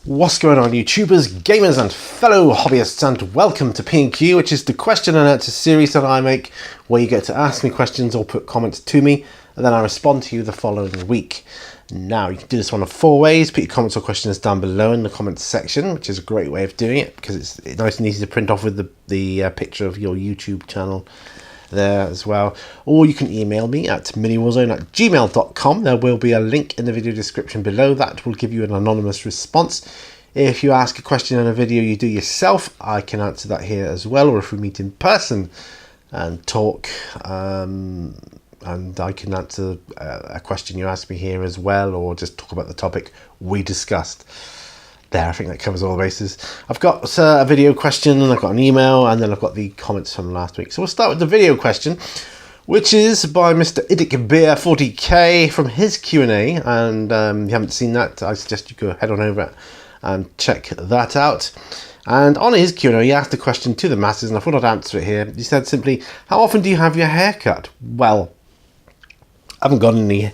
What's going on, YouTubers, gamers and fellow hobbyists, and welcome to P&Q, which is the question and answer series that I make where you get to ask me questions or put comments to me and then I respond to you the following week. Now, you can do this one of four ways. Put your comments or questions down below in the comments section, which is a great way of doing it because it's nice and easy to print off with the picture of your YouTube channel there as well. Or you can email me at miniwarzone@gmail.com. There will be a link in the video description below that will give you an anonymous response. If you ask a question in a video you do yourself, I can answer that here as well, or if we meet in person and talk, and I can answer a question you ask me here as well, or just talk about the topic we discussed. There, I think that covers all the bases. I've got a video question, and I've got an email, and then I've got the comments from last week. So we'll start with the video question, which is by Mr. Idic Bear 40k from his Q&A. And if you haven't seen that, I suggest you go head on over and check that out. And on his Q&A, he asked a question to the masses, and I thought I'd answer it here. He said simply, "How often do you have your hair cut?" Well, I haven't got any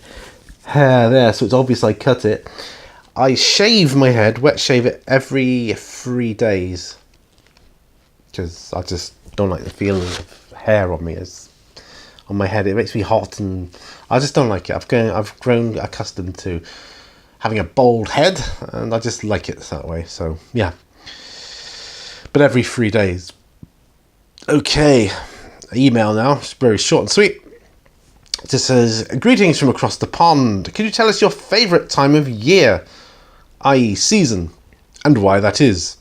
hair there, so it's obvious I cut it. I shave my head, wet shave it every 3 days, because I just don't like the feeling of hair on me, on my head. It makes me hot, and I just don't like it. I've grown accustomed to having a bald head, and I just like it that way. So yeah, but every 3 days. Okay, email now. It's very short and sweet. It just says, "Greetings from across the pond. Could you tell us your favourite time of year, i.e. season, and why that is?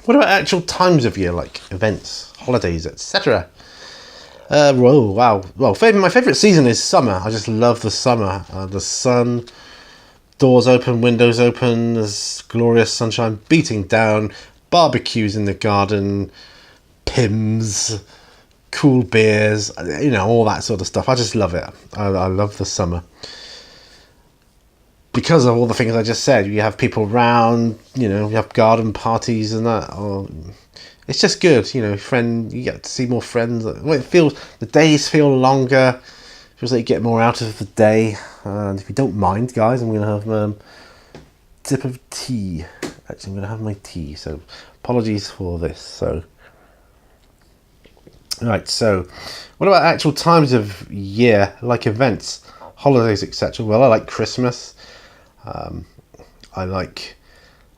What about actual times of year, like events, holidays, etc.? Wow. Well, my favourite season is summer. I just love the summer. The sun, doors open, windows open, there's glorious sunshine beating down, barbecues in the garden, Pims, cool beers, all that sort of stuff. I just love it. I love the summer. Because of all the things I just said, you have people around, you have garden parties and that. It's just good, you get to see more friends. The days feel longer. It feels like you get more out of the day. And if you don't mind, guys, I'm going to have a sip of tea. Actually, I'm going to have my tea, so apologies for this. So, right, so what about actual times of year, like events, holidays, etc.? Well, I like Christmas. I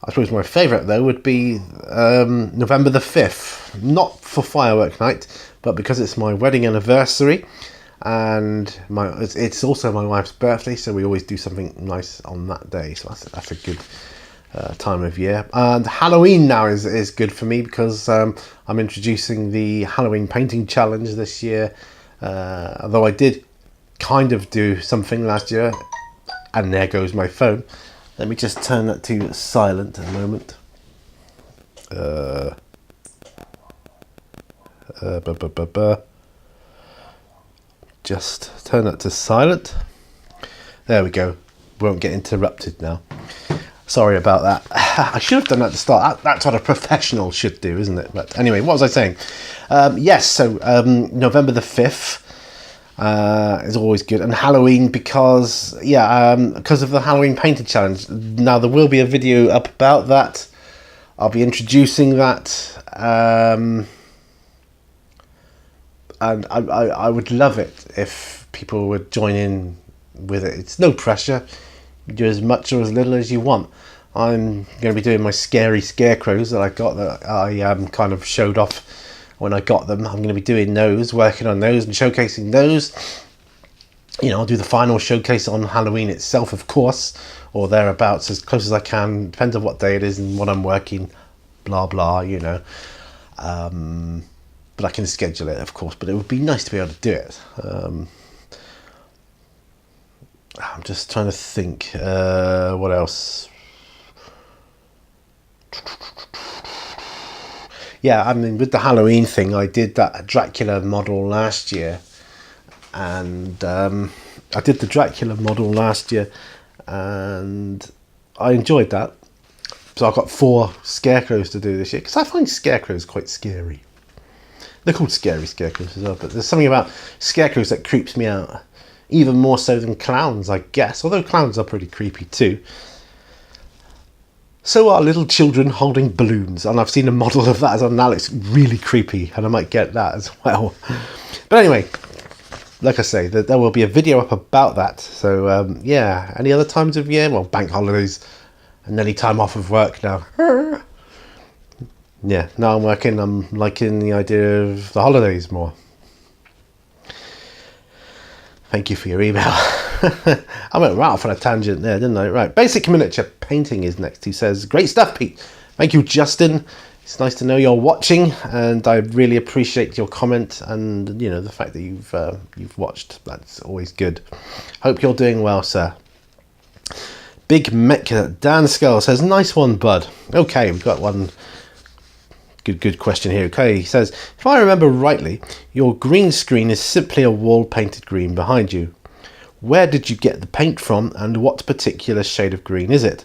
suppose my favourite though would be November the 5th, not for firework night, but because it's my wedding anniversary, and it's also my wife's birthday, so we always do something nice on that day. So that's a good time of year. And Halloween now is good for me because I'm introducing the Halloween painting challenge this year. Although I did kind of do something last year. And there goes my phone. Let me just turn that to silent a moment. Just turn that to silent. There we go. Won't get interrupted now. Sorry about that. I should have done that at the start. That's what a professional should do, isn't it? But anyway, what was I saying? Yes, so November the 5th. Is always good, and Halloween because of the Halloween painting challenge. Now there will be a video up about that. I'll be introducing that, and I would love it if people would join in with it. It's no pressure. You do as much or as little as you want. I'm going to be doing my scary scarecrows that I got, that I kind of showed off when I got them. I'm going to be doing those, working on those and showcasing those. I'll do the final showcase on Halloween itself, of course, or thereabouts, as close as I can. Depends on what day it is and what I'm working, blah, blah, But I can schedule it, of course, but it would be nice to be able to do it. I'm just trying to think, what else? Yeah, I mean, with the Halloween thing, I did that Dracula model last year, and and I enjoyed that. So I've got 4 scarecrows to do this year, because I find scarecrows quite scary. They're called scary scarecrows as well, but there's something about scarecrows that creeps me out, even more so than clowns, I guess, although clowns are pretty creepy too. So are little children holding balloons, and I've seen a model of that as well. Now it's really creepy, and I might get that as well. But anyway, like I say, there will be a video up about that. So yeah, any other times of year? Well, bank holidays and any time off of work now. Yeah, now I'm working. I'm liking the idea of the holidays more. Thank you for your email. I went right off on a tangent there, didn't I? Right, basic miniature painting is next. He says, great stuff, Pete. Thank you, Justin. It's nice to know you're watching, and I really appreciate your comment and, you know, the fact that you've watched. That's always good. Hope you're doing well, sir. Big Mecca Dan Skull says, nice one, bud. Okay, we've got one good question here. Okay, he says, if I remember rightly, your green screen is simply a wall painted green behind you. Where did you get the paint from, and what particular shade of green is it?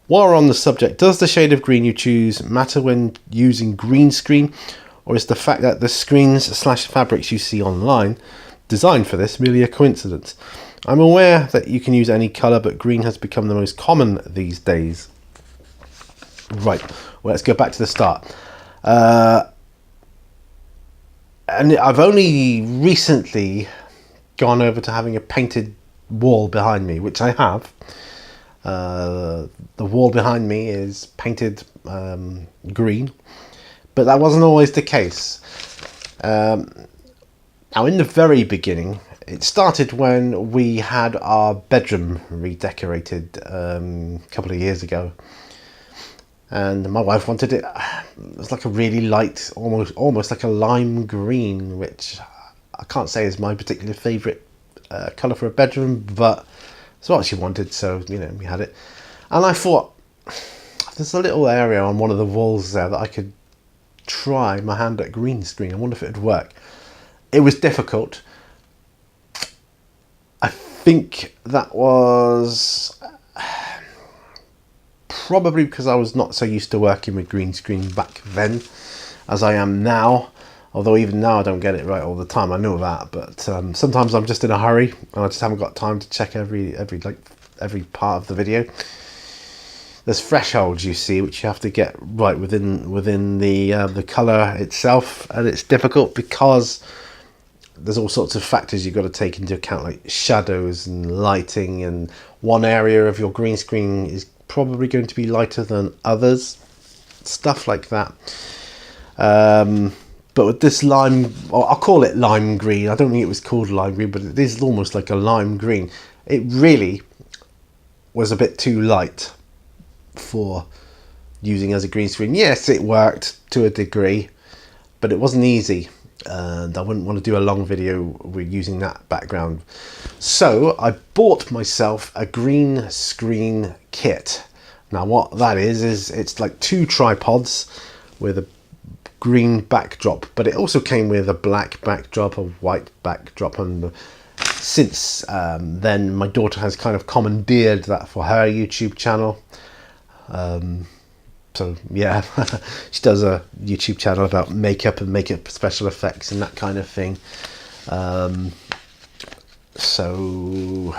While we're on the subject, does the shade of green you choose matter when using green screen, or is the fact that the screens/fabrics you see online designed for this merely a coincidence? I'm aware that you can use any colour, but green has become the most common these days. Right, well, let's go back to the start. And I've only recently gone over to having a painted wall behind me, which I have. The wall behind me is painted green, but that wasn't always the case. Now, in the very beginning, it started when we had our bedroom redecorated a couple of years ago, and my wife wanted it. It was like a really light, almost like a lime green, which I can't say is my particular favourite colour for a bedroom, but it's what she wanted, so, you know, we had it. And I thought, there's a little area on one of the walls there that I could try my hand at green screen. I wonder if it would work. It was difficult. I think that was probably because I was not so used to working with green screen back then as I am now. Although even now I don't get it right all the time, I know that. But sometimes I'm just in a hurry and I just haven't got time to check every part of the video. There's thresholds, you see, which you have to get right within the colour itself, and it's difficult because there's all sorts of factors you've got to take into account, like shadows and lighting, and one area of your green screen is probably going to be lighter than others, stuff like that. But with this lime, or I'll call it lime green, I don't think it was called lime green, but it is almost like a lime green. It really was a bit too light for using as a green screen. Yes, it worked to a degree, but it wasn't easy, and I wouldn't want to do a long video with using that background. So I bought myself a green screen kit. Now what that is it's like 2 tripods with a green backdrop, but it also came with a black backdrop, a white backdrop, and since then my daughter has kind of commandeered that for her YouTube channel. So yeah, she does a YouTube channel about makeup and makeup special effects and that kind of thing. So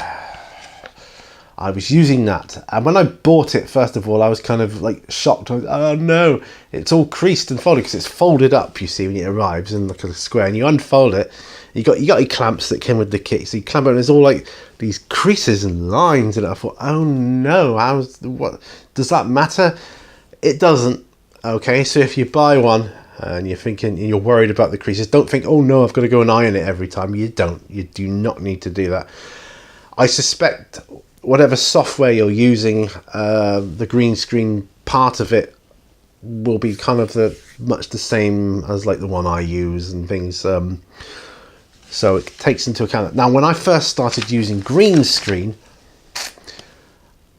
I was using that, and when I bought it, first of all, I was kind of like shocked. I was, oh no, it's all creased and folded, because it's folded up, you see, when it arrives in like a square, and you unfold it, you got your clamps that came with the kit, so you clamp it, and there's all like these creases and lines, and I thought, oh no, what does that matter? It doesn't. Okay, so if you buy one and you're thinking, you're worried about the creases, don't think, oh no, I've got to go and iron it every time. You don't. You do not need to do that. I suspect whatever software you're using, the green screen part of it will be kind of much the same as like the one I use and things. So it takes into account that. Now, when I first started using green screen,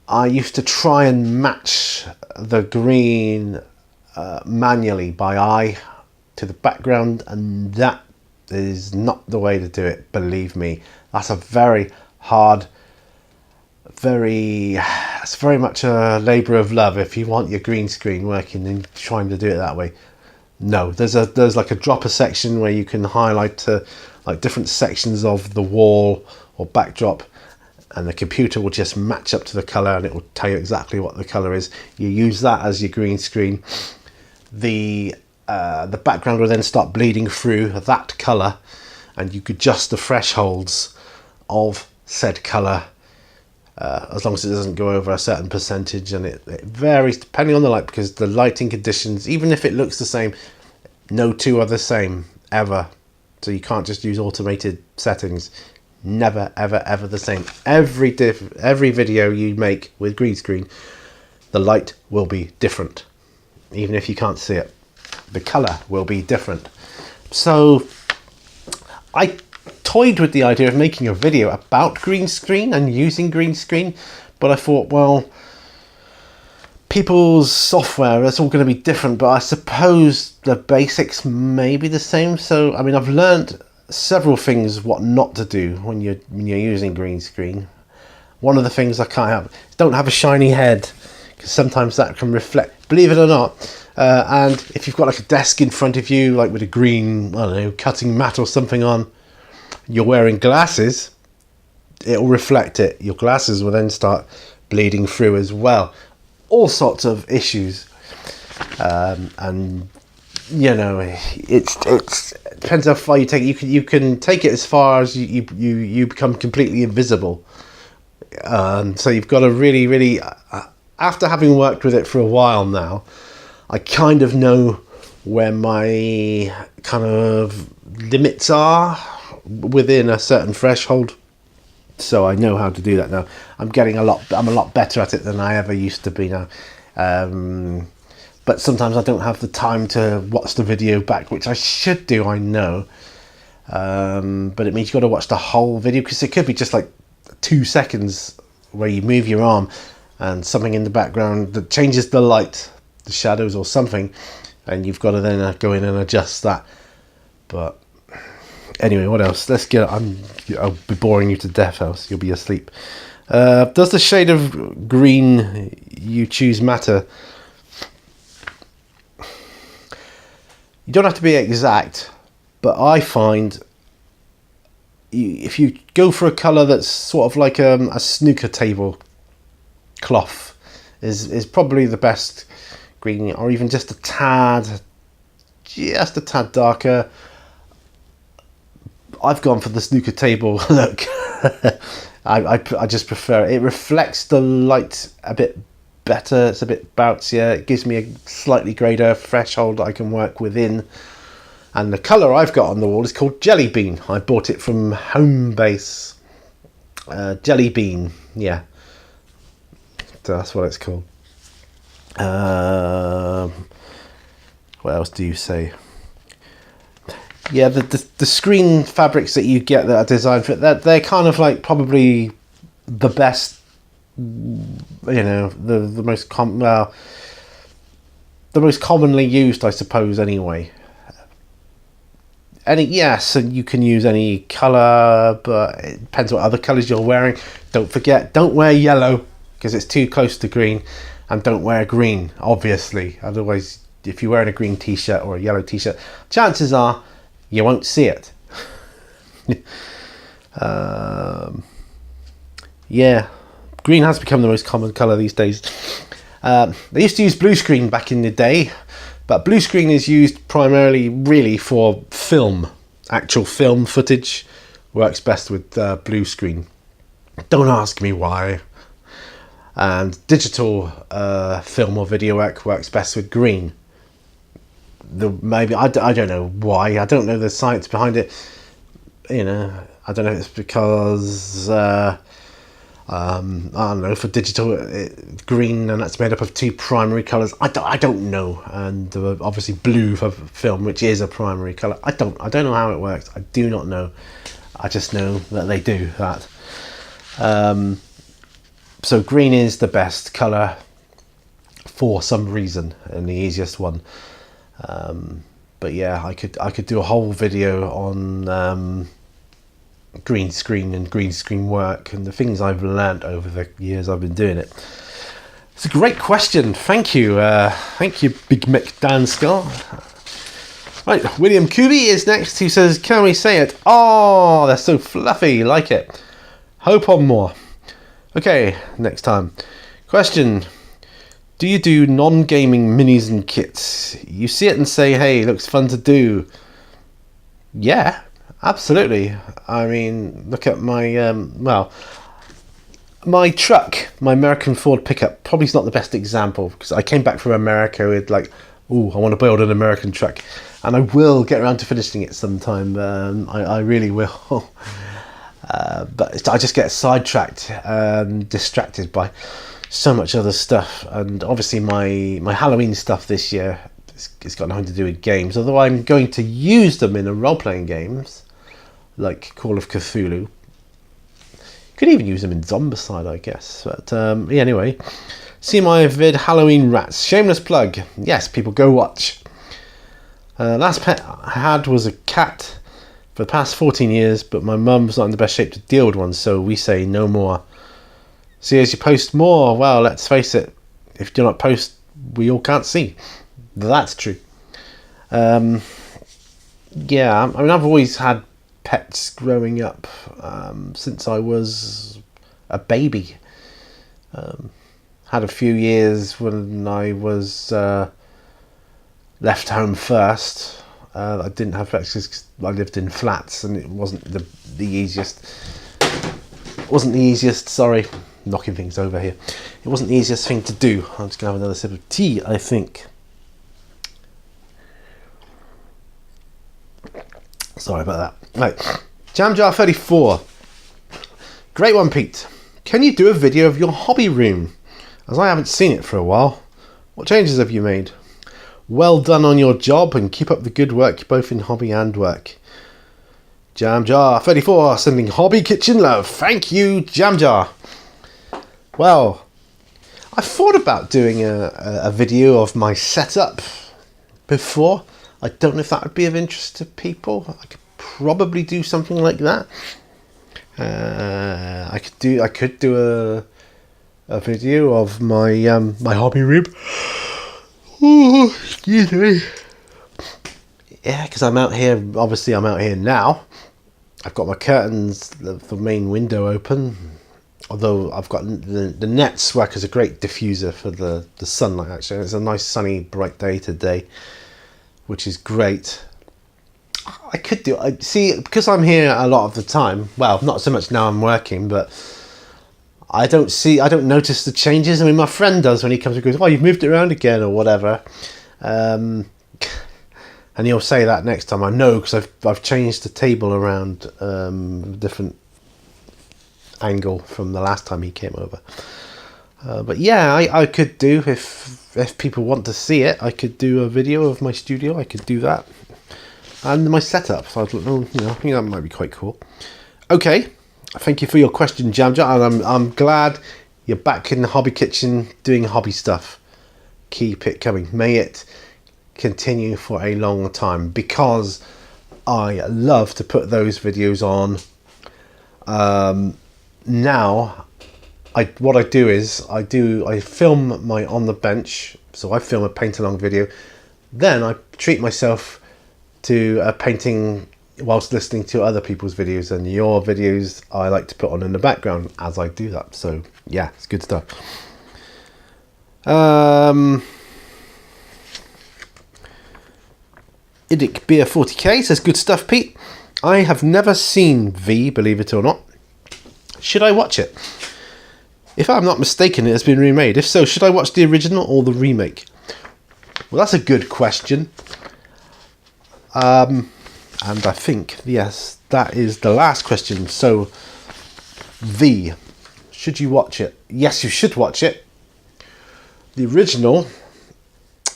I used to try and match the green manually by eye to the background, and that is not the way to do it, believe me. That's a very hard, it's very much a labour of love if you want your green screen working and trying to do it that way. No, there's like a dropper section where you can highlight like different sections of the wall or backdrop, and the computer will just match up to the color, and it will tell you exactly what the color is. You use that as your green screen. The background will then start bleeding through that color, and you could adjust the thresholds of said color as long as it doesn't go over a certain percentage, and it varies depending on the light, because the lighting conditions, even if it looks the same, no two are the same ever. So you can't just use automated settings. Never ever ever the same. Every video you make with green screen, the light will be different, even if you can't see it. The color will be different. So I toyed with the idea of making a video about green screen and using green screen, but I thought, well, people's software, it's all going to be different, but I suppose the basics may be the same. So I mean, I've learned several things what not to do when you're using green screen. One of the things I can't have is don't have a shiny head, because sometimes that can reflect, believe it or not. And if you've got like a desk in front of you, like with a green, I don't know, cutting mat or something on, you're wearing glasses, it'll reflect it. Your glasses will then start bleeding through as well. All sorts of issues. And you know, it depends how far you take it. You can take it as far as you become completely invisible. So you've got to really, after having worked with it for a while now, I kind of know where my kind of limits are within a certain threshold. So I know how to do that now. I'm a lot better at it than I ever used to be now. But sometimes I don't have the time to watch the video back, which I should do, I know. But it means you've got to watch the whole video, because it could be just like 2 seconds where you move your arm and something in the background that changes the light, the shadows or something, and you've got to then go in and adjust that. But anyway, what else? Let's get. I'll be boring you to death, else you'll be asleep. Does the shade of green you choose matter? You don't have to be exact, but I find if you go for a colour that's sort of like a snooker table cloth is probably the best green, or even just a tad darker. I've gone for the snooker table look. I just prefer it. It reflects the light a bit better. It's a bit bouncier. It gives me a slightly greater threshold I can work within. And the colour I've got on the wall is called Jelly Bean. I bought it from Homebase. Jelly Bean, yeah. So that's what it's called. What else do you say? Yeah, the screen fabrics that you get that are designed for it, they're kind of like probably the best, you know, the most commonly used, I suppose, anyway. Yes, and you can use any colour, but it depends what other colours you're wearing. Don't forget, don't wear yellow because it's too close to green, and don't wear green, obviously. Otherwise, if you're wearing a green t-shirt or a yellow t-shirt, chances are you won't see it. Yeah, green has become the most common colour these days. They used to use blue screen back in the day, but blue screen is used primarily really for film. Actual film footage works best with blue screen. Don't ask me why. And digital film or video works best with green. Maybe I don't know why. I don't know the science behind it. You know, I don't know if it's because I don't know, for digital green, and that's made up of two primary colours. I don't know. And obviously blue for film, which is a primary colour. I don't know how it works. I do not know. I just know that they do that. So green is the best colour for some reason, and the easiest one. But yeah, I could do a whole video on green screen and green screen work and the things I've learnt over the years I've been doing it. It's a great question. Thank you, Big Mick Dan Scott. Right, William Kubi is next. Who says, "Can we say it? Oh, they're so fluffy. Like it. Hope on more." Okay, next time. Question. Do you do non-gaming minis and kits? You see it and say, hey, looks fun to do. Yeah, absolutely. I mean, look at my, my truck, my American Ford pickup, probably is not the best example because I came back from America with like, oh, I want to build an American truck. And I will get around to finishing it sometime. I really will. But I just get sidetracked and distracted by so much other stuff. And obviously my Halloween stuff this year, it's got nothing to do with games. Although I'm going to use them in a role-playing games like Call of Cthulhu. Could even use them in Zombicide, I guess. But yeah, anyway. See my vid Halloween Rats. Shameless plug. Yes, people go watch. Last pet I had was a cat for the past 14 years, but my mum's not in the best shape to deal with one, so we say no more. See, as you post more, well, let's face it, if you do not post, we all can't see. That's true. Yeah, I mean, I've always had pets growing up since I was a baby. Had a few years when I was left home first. I didn't have pets because I lived in flats and it wasn't the easiest. It wasn't the easiest. Sorry, knocking things over here. It wasn't the easiest thing to do. I'm just gonna have another sip of tea, I think. Sorry about that. Right, Jam Jar 34. Great one, Pete. Can you do a video of your hobby room? As I haven't seen it for a while. What changes have you made? Well done on your job and keep up the good work both in hobby and work. Jam Jar 34 sending hobby kitchen love. Thank you, Jam Jar. Well, I thought about doing a video of my setup before. I don't know if that would be of interest to people. I could probably do something like that. I could do a video of my my hobby room. Oh, excuse me. Yeah, because I'm out here. Obviously, I'm out here now. I've got my curtains, the main window open. Although I've got the nets work as a great diffuser for the sunlight. Actually, it's a nice sunny, bright day today, which is great. I could do. I see, because I'm here a lot of the time. Well, not so much now I'm working, but I don't notice the changes. I mean, my friend does when he comes and goes, "Oh, you've moved it around again," or whatever. And he'll say that next time. I know because I've changed the table around different angle from the last time he came over. But yeah, I could do, if people want to see it, I could do a video of my studio. I could do that. And my setup, so I think that might be quite cool. Okay, thank you for your question, Jam Jar, and I'm glad you're back in the hobby kitchen doing hobby stuff. Keep it coming. May it continue for a long time, because I love to put those videos on. Now, what I do is I film my on the bench, so I film a paint along video, then I treat myself to a painting whilst listening to other people's videos, and your videos I like to put on in the background as I do that. So yeah, it's good stuff. Idic Beer 40k says, good stuff, Pete. I have never seen V, believe it or not. Should I watch it? If I'm not mistaken, it has been remade. If so, should I watch the original or the remake? Well, that's a good question. And I think, yes, that is the last question. So, V, should you watch it? Yes, you should watch it. The original.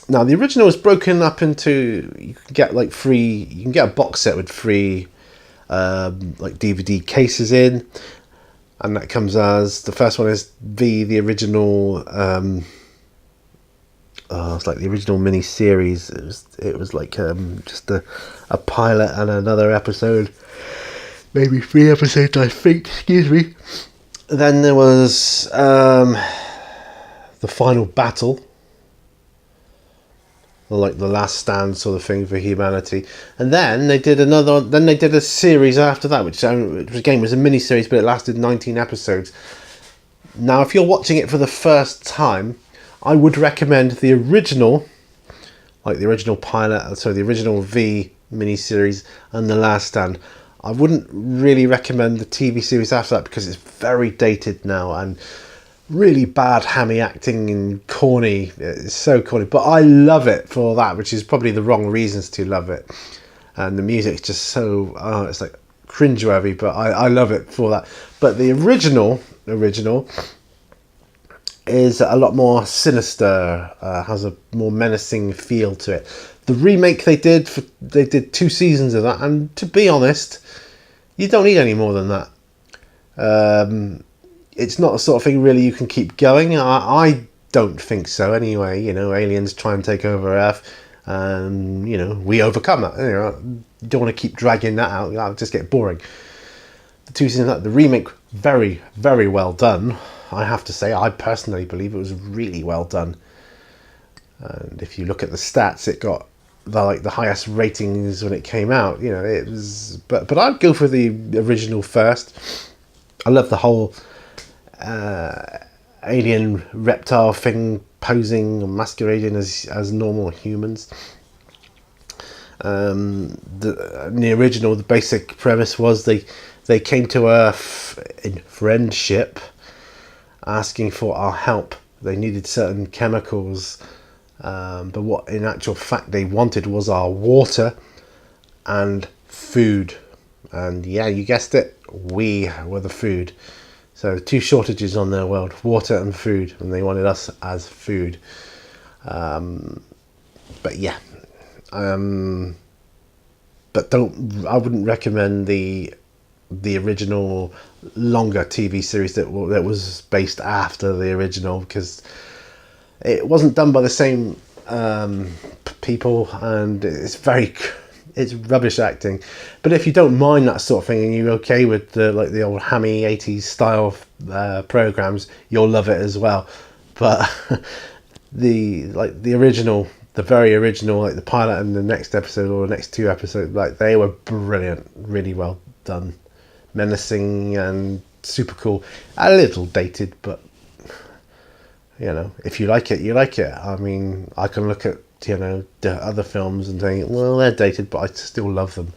Now, the original is broken up into, you can get a box set with free like DVD cases in, and that comes as, the first one is the original. It's like the original mini series. It was like just a pilot and another episode, maybe 3 episodes, I think. Excuse me. Then there was the final battle, like the last stand sort of thing for humanity, and then they did another. Then they did a series after that, which again was a mini series, but it lasted 19 episodes. Now, if you're watching it for the first time, I would recommend the original, like the original pilot, so the original V miniseries and The Last Stand. I wouldn't really recommend the TV series after that because it's very dated now and really bad hammy acting and corny. It's so corny, but I love it for that, which is probably the wrong reasons to love it. And the music's just so, it's like cringeworthy, but I love it for that. But the original is a lot more sinister, has a more menacing feel to it. The remake they did 2 seasons of that, and to be honest, you don't need any more than that. It's not the sort of thing really you can keep going. I don't think so anyway. You know, aliens try and take over Earth, and you know, we overcome that. You know, you don't want to keep dragging that out. That'll just get boring. The 2 seasons of that, the remake, very, very well done. I have to say, I personally believe it was really well done. And if you look at the stats, it got the highest ratings when it came out. You know, it was. But I'd go for the original first. I love the whole alien reptile thing posing and masquerading as normal humans. In the original, the basic premise was they came to Earth in friendship, asking for our help. They needed certain chemicals, but what in actual fact they wanted was our water and food. And yeah, you guessed it, we were the food. So 2 shortages on their world, water and food, and they wanted us as food. But yeah, but I wouldn't recommend the original longer TV series that was based after the original, because it wasn't done by the same people, and it's rubbish acting. But if you don't mind that sort of thing and you're okay with the old hammy 80s style programs, you'll love it as well. But the original, the very original, like the pilot and the next episode or the next 2 episodes, like they were brilliant, really well done, menacing and super cool. A little dated, but you know, if you like it, you like it. I mean, I can look at, you know, the other films and think, well, they're dated, but I still love them.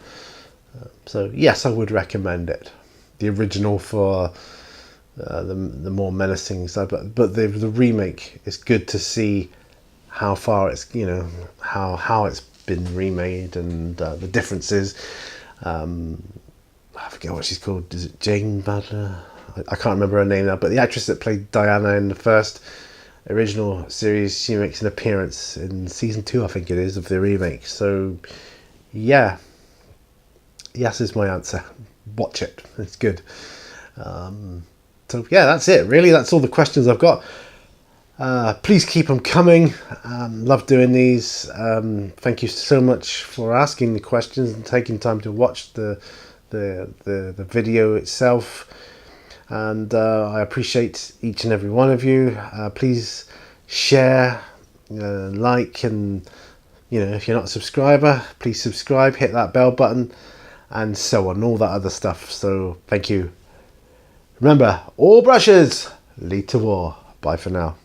So yes, I would recommend it. The original for the more menacing side, but the remake is good to see how far it's, you know, how it's been remade and the differences. I forget what she's called. Is it Jane Butler? I can't remember her name now, but the actress that played Diana in the first original series, she makes an appearance in season 2, I think it is, of the remake. So yeah, yes is my answer. Watch it, it's good. So yeah, that's it really. That's all the questions I've got. Please keep them coming. Love doing these. Thank you so much for asking the questions and taking time to watch the video itself. And I appreciate each and every one of you. Please share, like, and you know, if you're not a subscriber, please subscribe, hit that bell button, and so on, all that other stuff. So thank you. Remember, all brushes lead to war. Bye for now.